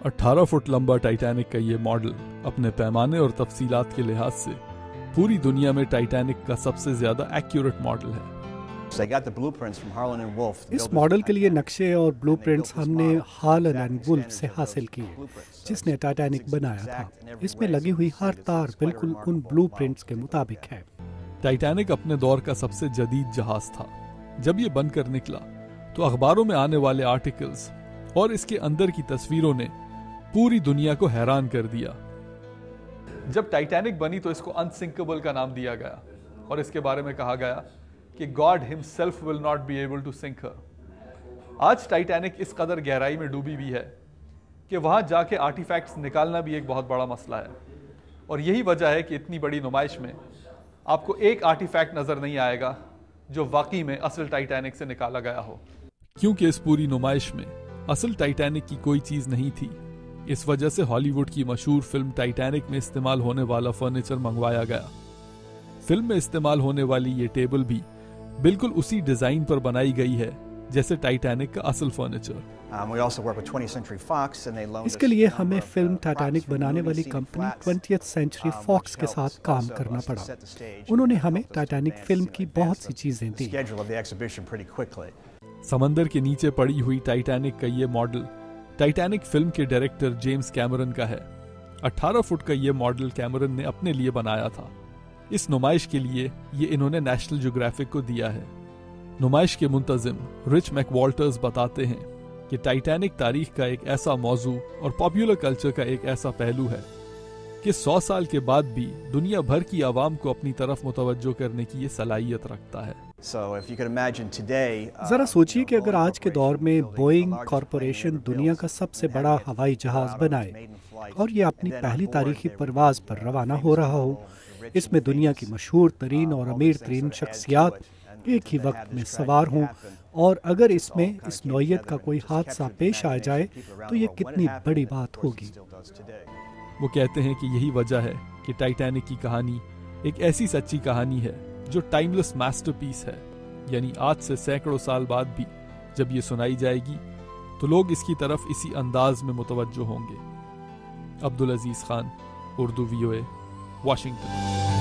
18 foot लंबा Titanic का ये मॉडल अपने पैमाने और तफसीलात के लिहाज से पूरी दुनिया में टाइटैनिक का सबसे ज्यादा एक्यूरेट मॉडल है। इस मॉडल के लिए नक्शे और ब्लूप्रिंट्स हमने हार्लन एंड वुल्फ से हासिल किए, जिसने टाइटैनिक बनाया था। इसमें लगी हुई हर तार बिल्कुल उन ब्लूप्रिंट्स के मुताबिक है। टाइटैनिक अपने दौर का सबसे जदीद जहाज था। जब ये बनकर निकला तो अखबारों में आने वाले आर्टिकल्स और इसके अंदर की तस्वीरों ने पूरी दुनिया को हैरान कर दिया। जब टाइटैनिक बनी तो इसको अनसिंकेबल का नाम दिया गया और इसके बारे में कहा गया कि God himself will not be able to sink her. आज टाइटैनिक इस कदर गहराई में डूबी हुई है कि वहां जाके आर्टिफैक्ट्स निकालना भी एक बहुत बड़ा मसला है। और यही वजह है कि इतनी बड़ी नुमाइश में आपको एक आर्टिफैक्ट नजर नहीं आएगा जो वाकई में असल टाइटैनिक से निकाला गया हो, क्योंकि इस पूरी नुमाइश में असल टाइटैनिक की कोई चीज नहीं थी। इस वजह से हॉलीवुड की मशहूर फिल्म टाइटैनिक में इस्तेमाल होने वाला फर्नीचर मंगवाया गया। फिल्म में इस्तेमाल होने वाली ये टेबल भी बिल्कुल उसी डिजाइन पर बनाई गई है जैसे टाइटैनिक का असल फर्नीचर। इसके लिए हमें फिल्म टाइटैनिक बनाने वाली कंपनी 20th सेंचुरी फॉक्स के साथ काम करना पड़ा। उन्होंने हमें टाइटैनिक फिल्म की बहुत सी चीजें दी। समंदर के नीचे पड़ी हुई टाइटैनिक का ये मॉडल टाइटैनिक फिल्म के डायरेक्टर जेम्स कैमरन का है। 18 फुट का ये मॉडल कैमरन ने अपने लिए बनाया था। इस नुमाइश के लिए ये इन्होंने नेशनल ज्योग्राफिक को दिया है। नुमाइश के मुंतजिम रिच मैकवाल्टर्स बताते हैं कि टाइटैनिक तारीख का एक ऐसा मौजू और पॉपुलर कल्चर का एक ऐसा पहलू है कि 100 साल के बाद भी दुनिया भर की आवाम को अपनी तरफ मुतवज्जो करने की ये सलाहियत रखता है। जरा सोचिए कि अगर आज के दौर में बोइंग कॉरपोरेशन दुनिया का सबसे बड़ा हवाई जहाज बनाए और ये अपनी पहली तारीखी परवाज पर रवाना हो रहा हो, इसमें दुनिया की मशहूर तरीन और अमीर तरीन शख्सियात एक ही वक्त में सवार हों, और अगर इसमें इस नौइयत का कोई हादसा पेश आ जाए तो ये कितनी बड़ी बात होगी। वो कहते हैं कि यही वजह है कि टाइटैनिक की कहानी एक ऐसी सच्ची कहानी है जो टाइमलेस मास्टरपीस है। यानी आज से सैकड़ों साल बाद भी जब ये सुनाई जाएगी तो लोग इसकी तरफ इसी अंदाज में मुतवज्जो होंगे। अब्दुल अजीज खान, उर्दू VOA, वाशिंगटन।